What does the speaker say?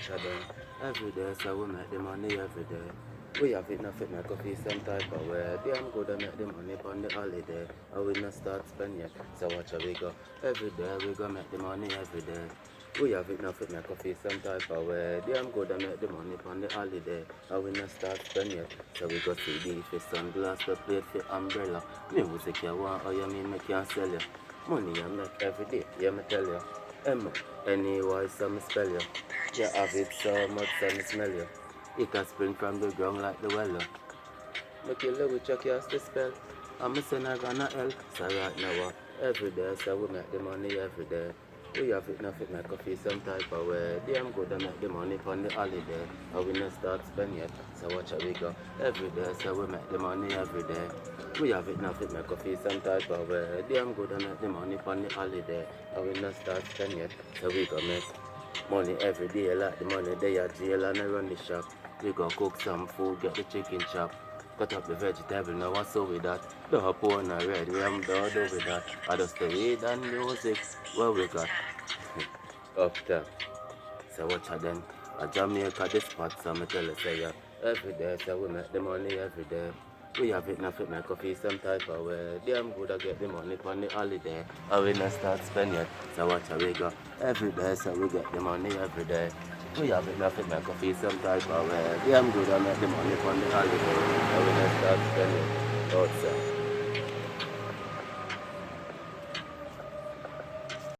watch of them. Every day, so we make the money every day. We have it enough to make a feel some type of way. Damn good to make the money on the holiday. And we not start spend yet, so watch how we go. Every day we go make the money every day. We have it enough to make a feel some type of way. Damn good to make the money on the holiday. And we not start spend yet, so we go CD for sunglass, the plate for umbrella. Music you want, or you mean me can't sell you. Money I make every day, yeah me tell you. M-N-E-Y, so me spell you. You have it so much, so me smell you. It can spring from the ground like the well. Make you love with your cast the spell. I'm a sinner gonna hell. So right now, every day, so we make the money every day. We have it enough to make a feel some type of way. Damn good to make the money on the holiday. And we not start spend yet, so watch how we go. Every day, so we make the money every day. We have it enough to make a feel some type of way. Damn good to make the money on the holiday. And we not start spend yet, so we go make money every day. Like the money they are jail and I run the shop. We go cook some food, get the chicken chop. Cut up the vegetable, now what's up with that? The hop on a red, we am done with that. I just the weed and music, what we got? Up top. So watch out then. A Jamaica the spot, so me tell you say yeah. Every day, so we make the money every day. We have it enough to make a feel some type of way. Damn good to get the money on the holiday. And we not start spend yet, so watch how we go. Every day, so we get the money every day. We have it enough to make a feel some type of way. Damn good to make the money on the holiday. And we not start spend yet. Outside.